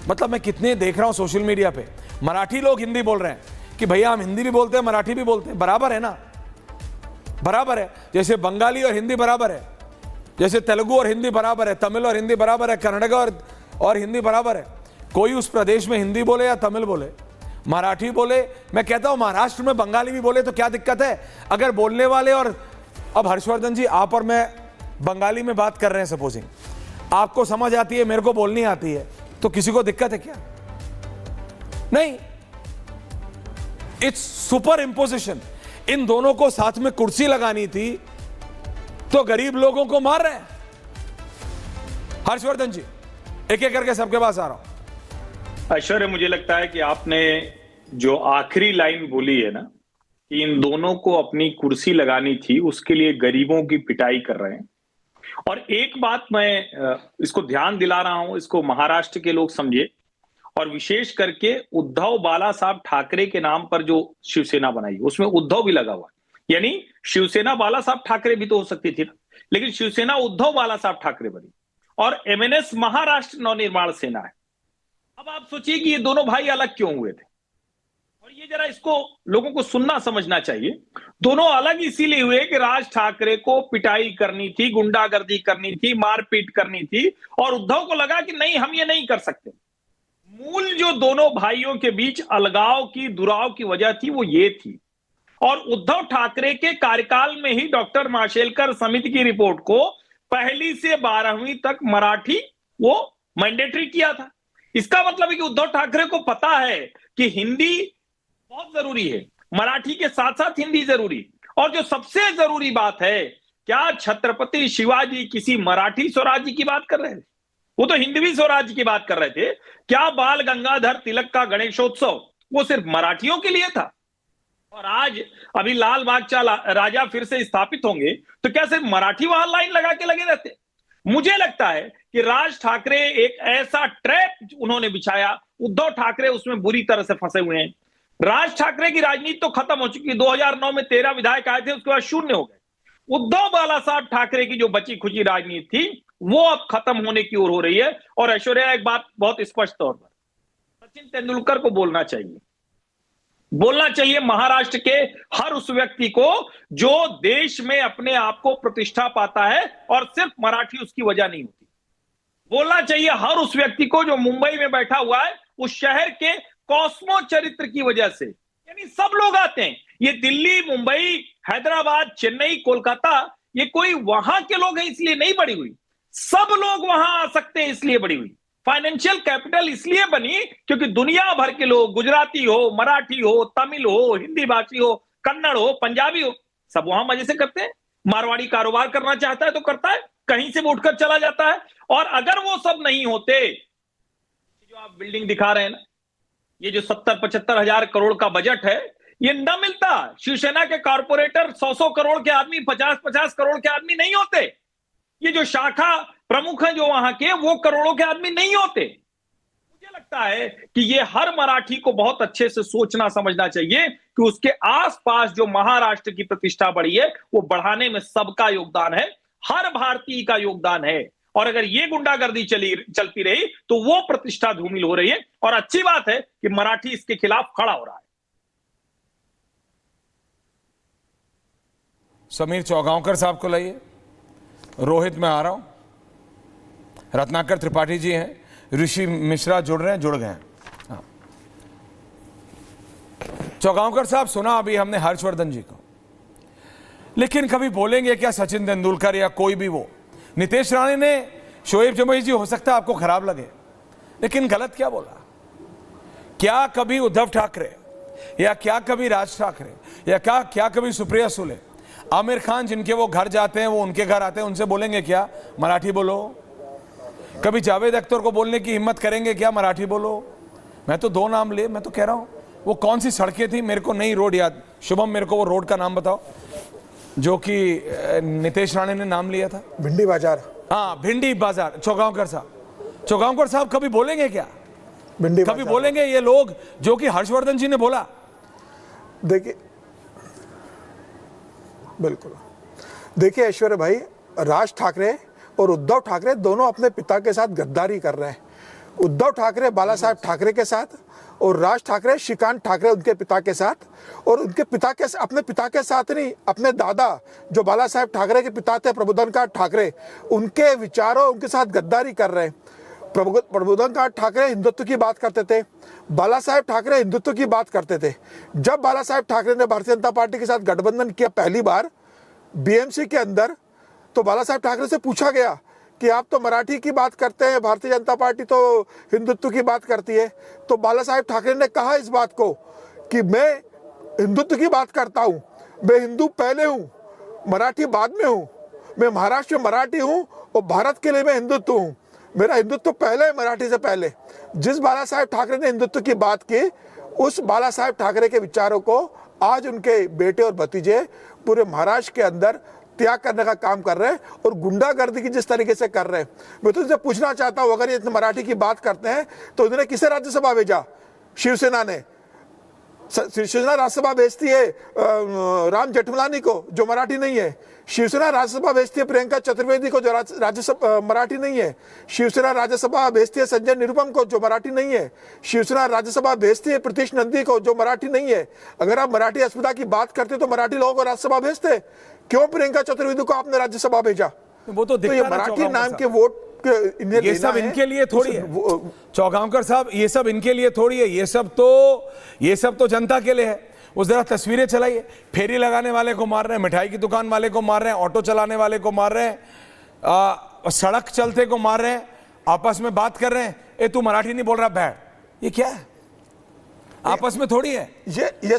मतलब मैं कितने देख रहा हूं सोशल मीडिया पे, मराठी लोग हिंदी बोल रहे हैं कि भैया हम हिंदी भी बोलते हैं, मराठी भी बोलते हैं, बराबर है ना, बराबर है। जैसे बंगाली और हिंदी बराबर है, जैसे तेलुगु और हिंदी बराबर है, तमिल और हिंदी बराबर है, कन्नड़ और हिंदी बराबर है। कोई उस प्रदेश में हिंदी बोले या तमिल बोले, मराठी बोले, मैं कहता हूं महाराष्ट्र में बंगाली भी बोले तो क्या दिक्कत है? अगर बोलने वाले, और अब हर्षवर्धन जी आप और मैं बंगाली में बात कर रहे हैं, सपोजिंग आपको समझ आती है, मेरे को बोलनी आती है, तो किसी को दिक्कत है क्या? नहीं, इट्स सुपर इंपोजिशन। इन दोनों को साथ में कुर्सी लगानी थी तो गरीब लोगों को मार रहे हैं। हर्षवर्धन जी एक एक करके सबके पास आ रहा हूं। ऐश्वर्य, मुझे लगता है कि आपने जो आखिरी लाइन बोली है ना कि इन दोनों को अपनी कुर्सी लगानी थी, उसके लिए गरीबों की पिटाई कर रहे हैं। और एक बात मैं इसको ध्यान दिला रहा हूं, इसको महाराष्ट्र के लोग समझे, और विशेष करके उद्धव बाला साहब ठाकरे के नाम पर जो शिवसेना बनाई उसमें उद्धव भी लगा हुआ, यानी शिवसेना बाला साहब ठाकरे भी तो हो सकती थी ना, लेकिन शिवसेना उद्धव बाला साहब ठाकरे बनी और एमएनएस महाराष्ट्र नवनिर्माण सेना है। अब आप सोचिए कि ये दोनों भाई अलग क्यों हुए थे, और ये जरा इसको लोगों को सुनना समझना चाहिए। दोनों अलग इसीलिए हुए कि राज ठाकरे को पिटाई करनी थी, गुंडागर्दी करनी थी, मारपीट करनी थी, और उद्धव को लगा कि नहीं, हम ये नहीं कर सकते। मूल जो दोनों भाइयों के बीच अलगाव की, दुराव की वजह थी वो ये थी। और उद्धव ठाकरे के कार्यकाल में ही डॉक्टर माशेलकर समिति की रिपोर्ट को पहली से 12वीं तक मराठी वो मैंडेटरी किया था। इसका मतलब है कि उद्धव ठाकरे को पता है कि हिंदी बहुत जरूरी है, मराठी के साथ साथ हिंदी जरूरी। और जो सबसे जरूरी बात है, क्या छत्रपति शिवाजी किसी मराठी स्वराज्य की बात कर रहे थे? वो तो हिंदवी स्वराज्य की बात कर रहे थे। क्या बाल गंगाधर तिलक का गणेशोत्सव वो सिर्फ मराठियों के लिए था? और आज अभी लाल बादशाह राजा फिर से स्थापित होंगे तो क्या सिर्फ मराठी वहां लाइन लगा के लगे रहते? मुझे लगता है कि राज ठाकरे एक ऐसा ट्रैप उन्होंने बिछाया, उद्धव ठाकरे उसमें बुरी तरह से फंसे हुए हैं। राज ठाकरे की राजनीति तो खत्म हो चुकी है, 2009 में 13 विधायक आए थे, उसके बाद शून्य हो गए। उद्धव बाला साहब ठाकरे की जो बची खुची राजनीति थी वो अब खत्म होने की ओर हो रही है। और ऐश्वर्या, एक बात बहुत स्पष्ट तौर पर सचिन तेंदुलकर को बोलना चाहिए महाराष्ट्र के हर उस व्यक्ति को जो देश में अपने आप को प्रतिष्ठा पाता है और सिर्फ मराठी उसकी वजह नहीं होती। बोलना चाहिए हर उस व्यक्ति को जो मुंबई में बैठा हुआ है उस शहर के कॉस्मो चरित्र की वजह से, यानी सब लोग आते हैं। ये दिल्ली, मुंबई, हैदराबाद, चेन्नई, कोलकाता, ये कोई वहां के लोग हैं इसलिए नहीं बढ़ी हुई, सब लोग वहां आ सकते हैं इसलिए बढ़ी हुई। फाइनेंशियल कैपिटल इसलिए बनी क्योंकि दुनिया भर के लोग, गुजराती हो, मराठी हो, तमिल हो, हिंदी भाषी हो, कन्नड़ हो, पंजाबी हो, सब वहां मजे से करते हैं। मारवाड़ी कारोबार करना चाहता है तो करता है, कहीं से भी उठकर चला जाता है। और अगर वो सब नहीं होते, जो आप बिल्डिंग दिखा रहे हैं ना, ये जो 70-75 हजार करोड़ का बजट है, ये न मिलता। शिवसेना के कॉर्पोरेटर 100-100 करोड़ के आदमी, 50-50 करोड़ के आदमी नहीं होते। ये जो शाखा प्रमुख हैं जो वहां के, वो करोड़ों के आदमी नहीं होते। मुझे लगता है कि ये हर मराठी को बहुत अच्छे से सोचना समझना चाहिए कि उसके आसपास जो महाराष्ट्र की प्रतिष्ठा बढ़ी है वो बढ़ाने में सबका योगदान है, हर भारतीय का योगदान है। और अगर ये गुंडागर्दी चलती रही तो वो प्रतिष्ठा धूमिल हो रही है। और अच्छी बात है कि मराठी इसके खिलाफ खड़ा हो रहा है। समीर चौगांवकर साहब को लाइए। रोहित में आ रहा हूं, रत्नाकर त्रिपाठी जी हैं, ऋषि मिश्रा जुड़ रहे हैं, जुड़ गए हैं। हाँ। चौगांवकर साहब, सुना अभी हमने हर्षवर्धन जी को, लेकिन कभी बोलेंगे क्या सचिन तेंदुलकर या कोई भी वो? नितेश राणे ने, शोएब जमुई जी, हो सकता है आपको खराब लगे, लेकिन गलत क्या बोला? क्या कभी उद्धव ठाकरे या क्या कभी राज ठाकरे या क्या कभी सुप्रिया सुले, आमिर खान जिनके वो घर जाते हैं, वो उनके घर आते हैं, उनसे बोलेंगे क्या मराठी बोलो? कभी जावेद अख्तर को बोलने की हिम्मत करेंगे क्या मराठी बोलो? मैं तो 2 नाम ले, मैं तो कह रहा हूं, वो कौन सी सड़कें थी, मेरे को नहीं रोड याद। शुभम, मेरे को वो रोड का नाम बताओ जो कि नितेश राणे ने नाम लिया था। भिंडी बाजार। हाँ, भिंडी बाजार। चौगांवकर साहब कभी बोलेंगे क्या? भिंडी कभी बोलेंगे ये लोग जो कि हर्षवर्धन जी ने बोला? देखिए, बिल्कुल देखिए ऐश्वर्य भाई, राज ठाकरे और उद्धव ठाकरे दोनों अपने पिता के साथ गद्दारी कर रहे हैं उद्धव ठाकरे बाला साहेब ठाकरे के साथ और राज ठाकरे श्रीकांत ठाकरे उनके पिता के साथ, और उनके पिता के अपने पिता के साथ नहीं, अपने दादा जो बाला साहेब ठाकरे के पिता थे प्रबोधनकार ठाकरे, उनके विचारों उनके साथ गद्दारी कर रहे हैं। प्रबोधनकार ठाकरे हिंदुत्व की बात करते थे, बाला साहेब ठाकरे हिंदुत्व की बात करते थे। जब बाला साहेब ठाकरे ने भारतीय जनता पार्टी के साथ गठबंधन किया पहली बार बीएमसी के अंदर, तो बाला साहेब ठाकरे से पूछा गया कि आप तो मराठी की बात करते हैं, भारतीय जनता पार्टी तो हिंदुत्व की बात करती है। तो बाला साहेब ठाकरे ने कहा इस बात को कि मैं हिंदुत्व की बात करता हूँ, मैं हिंदू पहले हूँ, मराठी बाद में हूँ, मैं महाराष्ट्र में मराठी हूँ और भारत के लिए मैं हिंदुत्व हूँ, मेरा हिंदुत्व पहले है मराठी से पहले। जिस बाला साहेब ठाकरे ने हिंदुत्व की बात की, उस बाला साहेब ठाकरे के विचारों को आज उनके बेटे और भतीजे पूरे महाराष्ट्र के अंदर त्याग करने का काम कर रहे हैं और गुंडागर्दी की जिस तरीके से कर रहे हैं। मैं तो इनसे पूछना चाहता हूं, अगर ये मराठी की बात करते हैं तो इन्होंने किसे राज्यसभा भेजा? शिवसेना ने। शिवसेना राज्यसभा भेजती है राम जेठमलानी को जो मराठी नहीं है। शिवसेना राज्यसभा भेजती है प्रियंका चतुर्वेदी को जो राज्यसभा मराठी नहीं है। शिवसेना राज्यसभा भेजती है संजय निरुपम को जो मराठी नहीं है। शिवसेना राज्यसभा भेजती है प्रीतिश नंदी को जो मराठी नहीं है। अगर आप मराठी अस्मिता की बात करते तो मराठी लोगों को राज्यसभा भेजते, क्यों प्रियंका चतुर्वेदी को आपने राज्यसभा भेजा? वो तो ये मराठी नाम के वोट ये सब इनके लिए थोड़ी है चौगांवकर साहब, ये सब इनके लिए थोड़ी है, ये सब तो जनता के लिए है। उस जरा तस्वीरें चलाइए, फेरी लगाने वाले को मार रहे हैं, मिठाई की दुकान वाले को मार रहे हैं, ऑटो चलाने वाले को मार रहे हैं, सड़क चलते को मार रहे हैं, आपस में बात कर रहे हैं, ए तू मराठी नहीं बोल रहा बैठ। ये क्या है? आपस में थोड़ी है।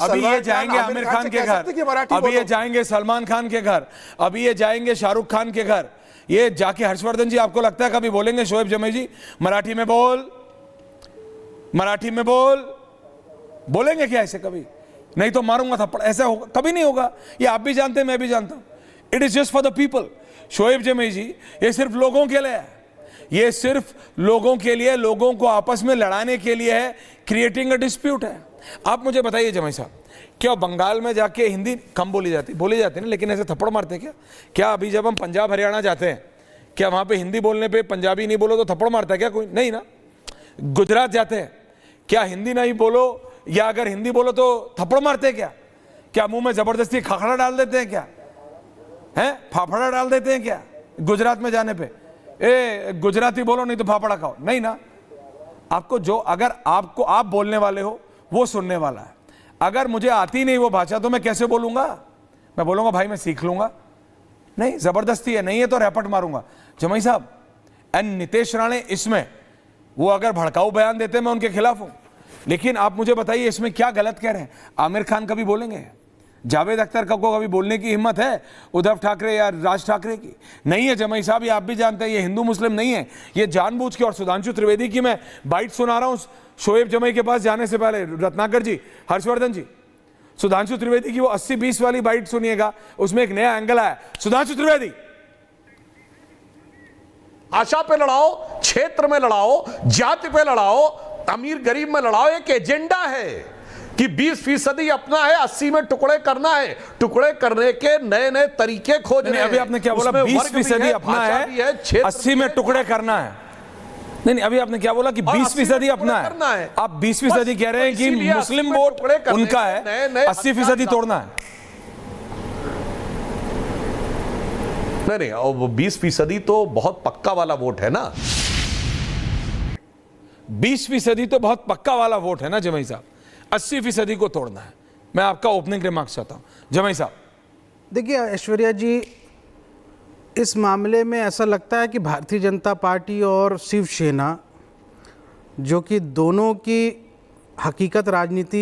अभी ये जाएंगे आमिर खान के घर, अभी ये जाएंगे सलमान खान के घर, अभी ये जाएंगे शाहरुख खान के घर, ये जाके हर्षवर्धन जी आपको लगता है कभी बोलेंगे शोएब जमै जी मराठी में बोल, मराठी में बोलेंगे क्या ऐसे? कभी नहीं तो मारूंगा थप्पड़, ऐसा होगा? कभी नहीं होगा। ये आप भी जानते हैं, मैं भी जानता हूं। It is just for the people. Shoaib जमै जी, ये सिर्फ लोगों के लिए है, ये सिर्फ लोगों के लिए, लोगों को आपस में लड़ाने के लिए है, क्रिएटिंग अ डिस्प्यूट है। आप मुझे बताइए जमै साहब, क्या बंगाल में जाके हिंदी कम बोली जाती ना, लेकिन ऐसे थप्पड़ मारते हैं क्या? क्या अभी जब हम पंजाब हरियाणा जाते हैं, क्या वहां पे हिंदी बोलने पे पंजाबी नहीं बोलो तो थप्पड़ मारता है क्या कोई? नहीं ना। गुजरात जाते हैं, क्या हिंदी नहीं बोलो या अगर हिंदी बोलो तो थप्पड़ मारते हैं क्या? क्या मुंह में जबरदस्ती खाखड़ा डाल देते हैं क्या? हैं, फाफड़ा डाल देते हैं क्या गुजरात में जाने पे? ए गुजराती बोलो नहीं तो फाफड़ा खाओ, नहीं ना। आपको जो, अगर आपको आप बोलने वाले हो वो सुनने वाला है। अगर मुझे आती नहीं वो भाषा तो मैं कैसे बोलूंगा? मैं बोलूंगा भाई मैं सीख लूंगा? नहीं, जबरदस्ती है, नहीं है तो रैपट मारूंगा। जमै साहब एंड नितेश राणे, इसमें वो अगर भड़काऊ बयान देते मैं उनके खिलाफ हूं, लेकिन आप मुझे बताइए इसमें क्या गलत कह रहे हैं? आमिर खान कभी बोलेंगे? जावेद अख्तर को कभी बोलने की हिम्मत है उद्धव ठाकरे या राज ठाकरे की? नहीं है जमै साहब, ये आप भी जानते हैं, ये हिंदू मुस्लिम नहीं है, ये जानबूझ के। और सुधांशु त्रिवेदी की मैं बाइट सुना रहा हूं शोएब जमै के पास जाने से पहले। रत्नाकर जी, हर्षवर्धन जी, सुधांशु त्रिवेदी की वो 80-20 वाली बाइट सुनिएगा, उसमें एक नया एंगल आया। सुधांशु त्रिवेदी, आशा पे लड़ाओ, क्षेत्र में लड़ाओ, जाति पे लड़ाओ, अमीर गरीब में लड़ाओ, एक एजेंडा है कि 20% अपना है, 80 में टुकड़े करना है, टुकड़े करने के नए नए तरीके खोजने हैं। अभी आपने क्या बोला? 20% अपना है, 80 में टुकड़े करना है। नहीं, अभी आपने क्या बोला कि 20% अपना है? आप 20% कह रहे हैं कि मुस्लिम वोट उनका है, 80% तोड़ना है। नहीं, और 20% तो बहुत पक्का वाला वोट है ना। 20% तो बहुत पक्का वाला वोट है ना जमै साहब, 80% को तोड़ना है। मैं आपका ओपनिंग रिमार्क्स चाहता हूं जमै साहब। देखिए ऐश्वर्या जी, इस मामले में ऐसा लगता है कि भारतीय जनता पार्टी और शिवसेना, जो कि दोनों की हकीकत राजनीति